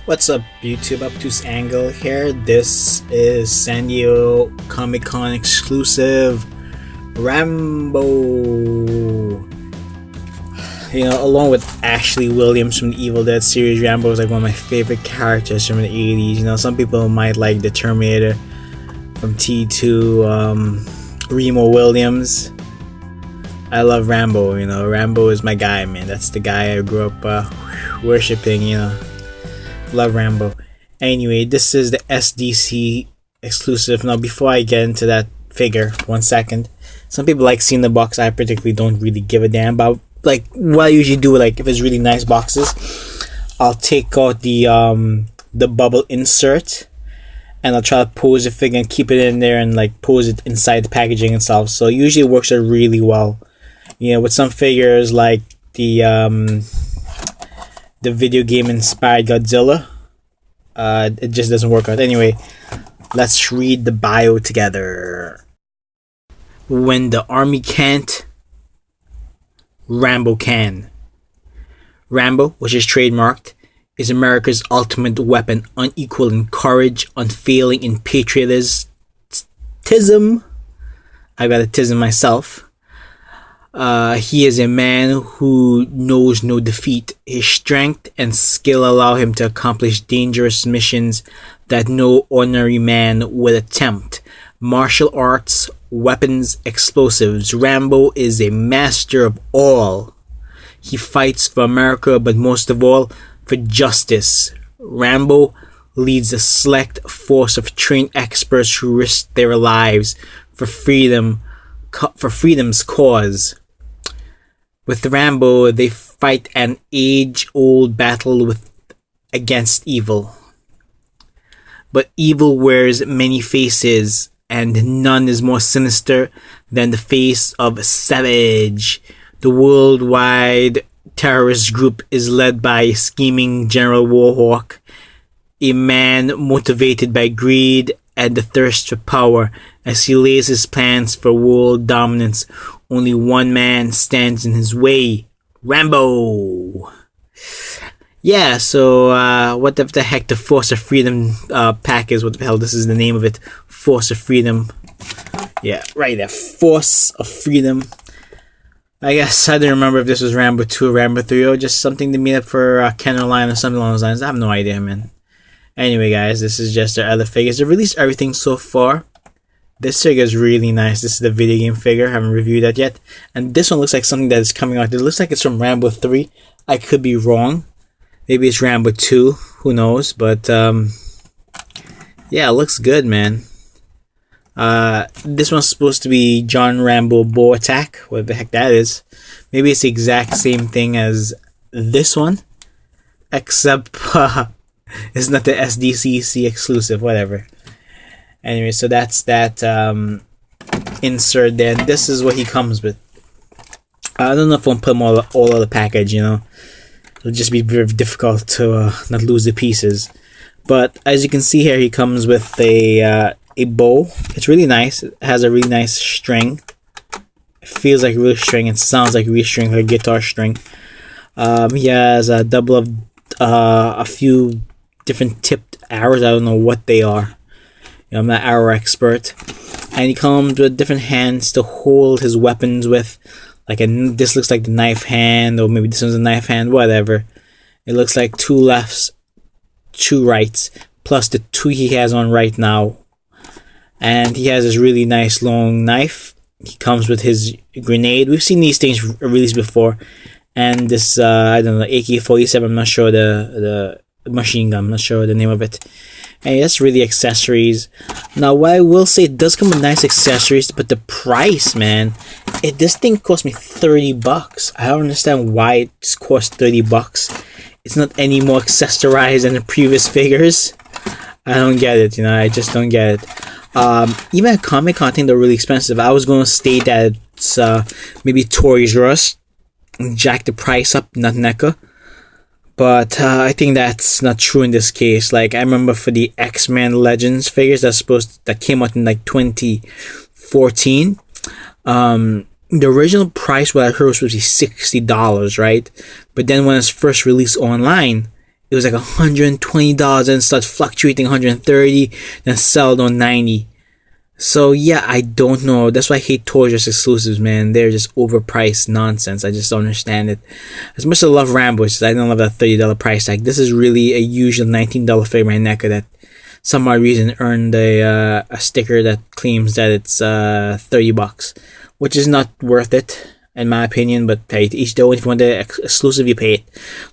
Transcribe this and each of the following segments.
What's up, YouTube? Obtuse Angle here. This is San Diego Comic Con exclusive Rambo. Along with Ashley Williams from the Evil Dead series, Rambo is like one of my favorite characters from the 80s. Some people might like the Terminator from T2, Remo Williams. I love Rambo. Rambo is my guy, man. That's the guy I grew up worshipping. Love Rambo. Anyway, this is the SDC exclusive. Now, before I get into that figure, 1 second. Some people like seeing the box. I particularly don't really give a damn about. Like, what I usually do, like, if it's really nice boxes, I'll take out the bubble insert, and I'll try to pose the figure and keep it in there and like pose it inside the packaging itself. So it usually works out really well. With some figures like the video game inspired Godzilla, it just doesn't work out. Anyway, let's read the bio together. When the army can't, Rambo can. Rambo, which is trademarked, is America's ultimate weapon, unequaled in courage, unfailing in patriotism. I got a tism myself. He is a man who knows no defeat. His strength and skill allow him to accomplish dangerous missions that no ordinary man would attempt. Martial arts, weapons, explosives. Rambo is a master of all. He fights for America, but most of all, for justice. Rambo leads a select force of trained experts who risk their lives for freedom's cause. With Rambo, they fight an age-old battle against evil. But evil wears many faces, and none is more sinister than the face of Savage. The worldwide terrorist group is led by scheming General Warhawk, a man motivated by greed and the thirst for power. As he lays his plans for world dominance, only one man stands in his way: Rambo. Yeah, so what the heck the Force of Freedom pack is? What the hell, this is the name of it. Force of Freedom. Yeah, right there. Force of Freedom. I guess I don't remember if this was Rambo 2 or Rambo 3 or just something to meet up for Ken or Lion or something along those lines. I have no idea, man. Anyway, guys, this is just their other figures. They've released everything so far. This figure is really nice. This is the video game figure. I haven't reviewed that yet. And this one looks like something that is coming out. It looks like it's from Rambo 3. I could be wrong. Maybe it's Rambo 2. Who knows? But, yeah, it looks good, man. This one's supposed to be John Rambo Bow Attack. What the heck that is. Maybe it's the exact same thing as this one. Except, it's not the SDCC exclusive. Whatever. Anyway, so that's that insert there. And this is what he comes with. I don't know if I'll put them all on the package, It'll just be very difficult to not lose the pieces. But as you can see here, he comes with a bow. It's really nice. It has a really nice string. It feels like real string. It sounds like real string, like a guitar string. He has a double of a few different tipped arrows. I don't know what they are. I'm not arrow expert. And he comes with different hands to hold his weapons with. This looks like the knife hand, or maybe this one's a knife hand, whatever. It looks like 2 lefts, 2 rights, plus the 2 he has on right now. And he has this really nice long knife. He comes with his grenade. We've seen these things released before. And this, I don't know, AK-47, I'm not sure the machine gun, I'm not sure the name of it. And that's really accessories. Now, what I will say, it does come with nice accessories, but the price, man, this thing cost me $30. I don't understand why it cost $30. It's not any more accessorized than the previous figures. I don't get it, I just don't get it. Even at Comic Con, I think they're really expensive. I was going to state that it's maybe Toys R Us jack the price up, not NECA. But I think that's not true in this case. Like, I remember for the X-Men Legends figures that came out in like 2014. The original price, what I heard, was supposed to be $60, right? But then when it's first released online, it was like $120 and started fluctuating 130, then settled on 90. So yeah, I don't know. That's why I hate Toys R Us exclusives, man. They're just overpriced nonsense. I just don't understand it. As much as I love Rambo, I don't love that $30 price tag. This is really a usual $19 figure by NECA that some odd reason earned a sticker that claims that it's $30, which is not worth it in my opinion. But hey, to each their own. If you want the exclusive, you pay it.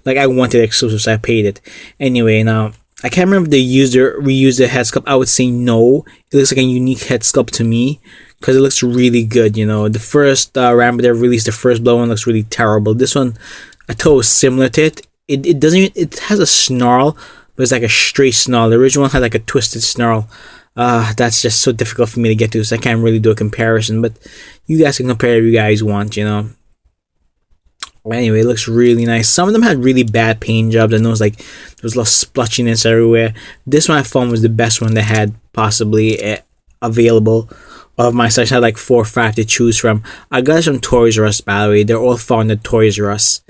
Like I wanted exclusive, so I paid it. Anyway, now I can't remember if they reused the head sculpt. I would say no. It looks like a unique head sculpt to me because it looks really good. You know, the first Rambo that released, the first blow one, looks really terrible. This one, I thought was similar to it. It doesn't even, it has a snarl, but it's like a straight snarl. The original one had like a twisted snarl. That's just so difficult for me to get to, so I can't really do a comparison. But you guys can compare if you guys want, you know. Anyway, it looks really nice. Some of them had really bad paint jobs. I know it's like there was a lot of splotchiness everywhere. This one I found was the best one they had possibly available of my section. I had like 4 or 5 to choose from. I got it from Toys R Us, by the way. They're all found at Toys R Us.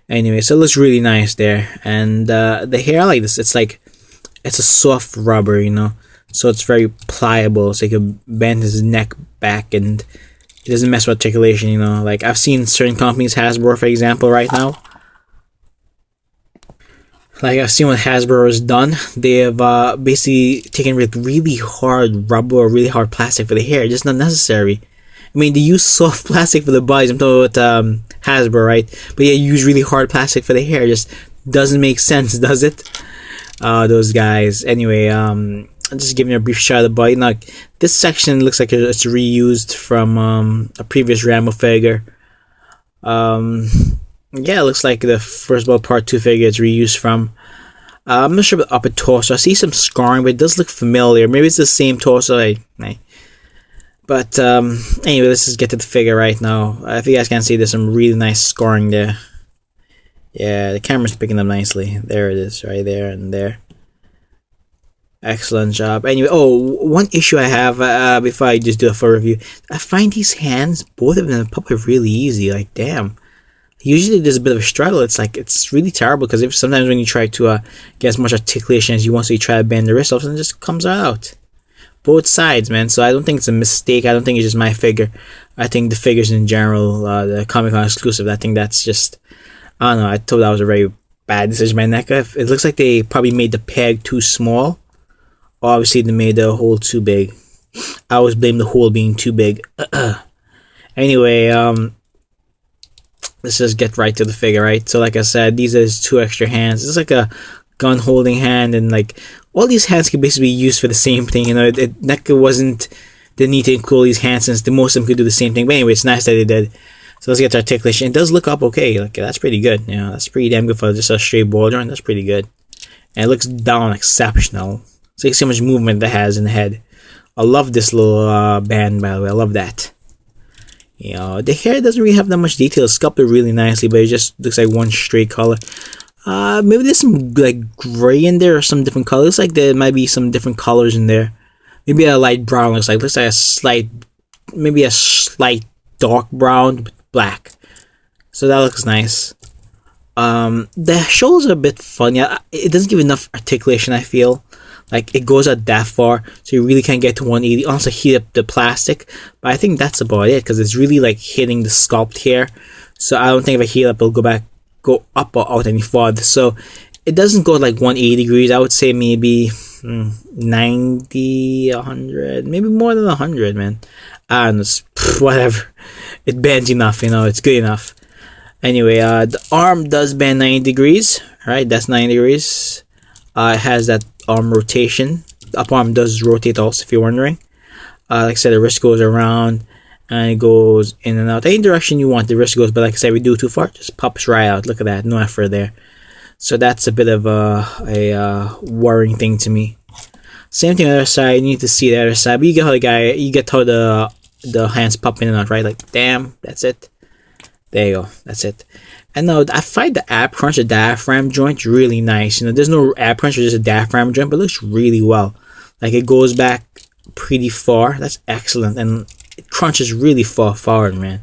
Anyway, so it looks really nice there. And the hair, I like this. It's like, it's a soft rubber, you know. So it's very pliable. So you can bend his neck back and it doesn't mess with articulation, you know. Like I've seen certain companies, Hasbro for example, right now. Like I've seen what Hasbro has done. They have basically taken with really hard rubber or really hard plastic for the hair. It's just not necessary. I mean, they use soft plastic for the bodies. I'm talking about Hasbro, right? But yeah, you use really hard plastic for the hair. It just doesn't make sense, does it? Those guys. Anyway, I'm just giving you a brief shot of the body. Now, this section looks like it's reused from a previous Rambo figure. Yeah, it looks like the first Blood Part 2 figure it's reused from. I'm not sure about upper torso. I see some scarring, but it does look familiar. Maybe it's the same torso. But anyway, let's just get to the figure right now. If you guys can see, there's some really nice scarring there. Yeah, the camera's picking up nicely. There it is, right there and there. Excellent job. Anyway, one issue I have before I just do a full review. I find these hands, both of them, pop up really easy. Like, damn. Usually there's a bit of a struggle. It's like, it's really terrible because if sometimes when you try to get as much articulation as you want, so you try to bend the wrist off, and it just comes out. Both sides, man. So I don't think it's a mistake. I don't think it's just my figure. I think the figures in general, the Comic-Con exclusive, I think that's just, I don't know. I thought that was a very bad decision by NECA. It looks like they probably made the peg too small. Obviously, they made the hole too big. I always blame the hole being too big. Anyway, let's just get right to the figure, right? So, like I said, these are his 2 extra hands. It's like a gun-holding hand, and like all these hands can basically be used for the same thing. You know, NECA wasn't the need to include these hands since the most of them could do the same thing. But anyway, it's nice that they did. So let's get to articulation. It does look up okay. Like that's pretty good. You know, that's pretty damn good for just a straight border, and that's pretty good. And it looks down exceptional. So you see how much movement that has in the head. I love this little band, by the way. I love that. You know, the hair doesn't really have that much detail. It's sculpted really nicely, but it just looks like one straight color. Maybe there's some like gray in there or some different colors. Like there might be some different colors in there. Maybe a light brown looks like a slight, maybe a slight dark brown with black. So that looks nice. The shoulders are a bit funny. It doesn't give enough articulation, I feel. Like it goes out that far, so you really can't get to 180. Also heat up the plastic, but I think that's about it because it's really like hitting the sculpt here. So I don't think if I heat up, it'll go up or out any farther. So it doesn't go like 180 degrees. I would say maybe 90, 100, maybe more than 100, man. I don't know, whatever. It bends enough, you know. It's good enough. Anyway, the arm does bend 90 degrees. Right, that's 90 degrees. It has that arm rotation. The upper arm does rotate also, if you're wondering. Like I said, the wrist goes around and it goes in and out. Any direction you want, the wrist goes. But like I said, if we do it too far, it just pops right out. Look at that, no effort there. So that's a bit of a worrying thing to me. Same thing on the other side. You need to see the other side, but you get how the hands pop in and out, right? Like, damn, that's it. There you go, that's it. And now I find the ab crunch, the diaphragm joint, really nice. You know, there's no ab crunch, there's just a diaphragm joint, but it looks really well. Like it goes back pretty far. That's excellent, and it crunches really far forward, man.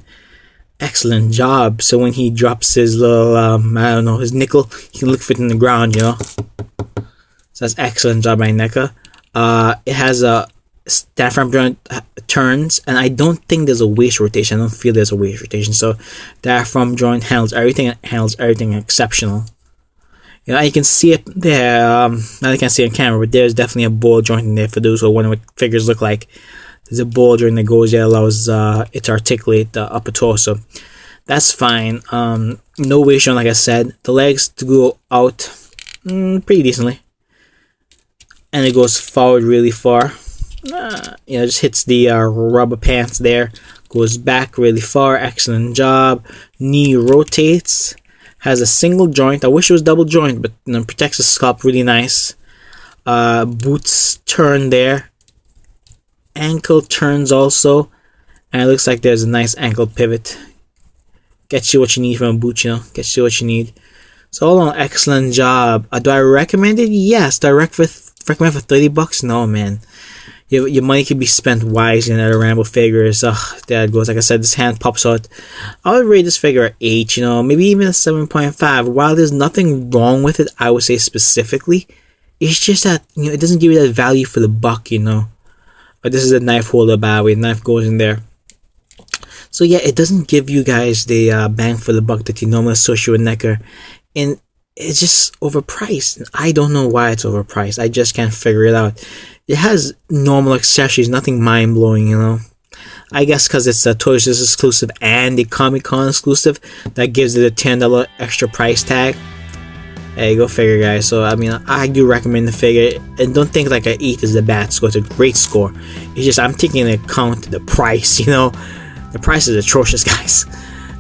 Excellent job. So when he drops his little, I don't know, his nickel, he can look for it in the ground, you know. So that's excellent job by NECA. It has a diaphragm joint turns, and I don't think there's a waist rotation. I don't feel there's a waist rotation. So diaphragm joint handles everything exceptional. You know, you can see it there. Now you can't see it on camera, but there's definitely a ball joint in there for those who wonder what figures look like. There's a ball joint that goes there, allows it to articulate the upper torso. That's fine. No waist joint, like I said. The legs to go out pretty decently, and it goes forward really far. You know, just hits the rubber pants there. Goes back really far. Excellent job. Knee rotates. Has a single joint. I wish it was double joint, but you know, protects the scalp really nice. Boots turn there. Ankle turns also, and it looks like there's a nice ankle pivot. Gets you what you need from a boot, you know. Gets you what you need. So all in all, excellent job. Do I recommend it? Yes. Do I recommend for $30? No, man. Your money can be spent wisely in other Rambo figures. There it goes. Like I said, this hand pops out. I would rate this figure at 8, you know, maybe even a 7.5. While there's nothing wrong with it, I would say specifically, it's just that, you know, it doesn't give you that value for the buck, you know. But this is a knife holder, by the way. The knife goes in there. So yeah, it doesn't give you guys the bang for the buck that you normally associate with NECA. And it's just overpriced. I don't know why it's overpriced. I just can't figure it out. It has normal accessories, nothing mind-blowing, you know. I guess because it's a Toys R Us exclusive and a Comic-Con exclusive, that gives it a $10 extra price tag. Hey, go figure, guys. So, I mean, I do recommend the figure. And don't think like an 8 is a bad score. It's a great score. It's just I'm taking into account the price, you know. The price is atrocious, guys.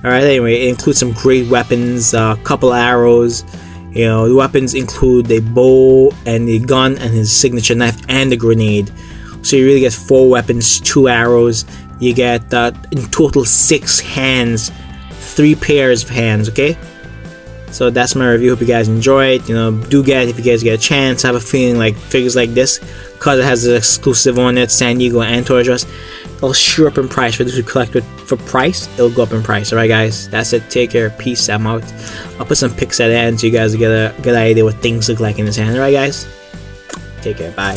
Alright, anyway, it includes some great weapons, a couple arrows. You know, the weapons include a bow and the gun and his signature knife and the grenade. So you really get 4 weapons, 2 arrows. You get, in total, 6 hands. 3 pairs of hands, okay? So that's my review. Hope you guys enjoy it. You know, do get it if you guys get a chance. I have a feeling like figures like this, because it has an exclusive on it, San Diego and Toys R Us, it'll sure up in price. For those who collect it for price, it'll go up in price. Alright, guys, that's it. Take care. Peace. I'm out. I'll put some pics at the end so you guys get a good idea what things look like in his hand. Alright, guys, take care. Bye.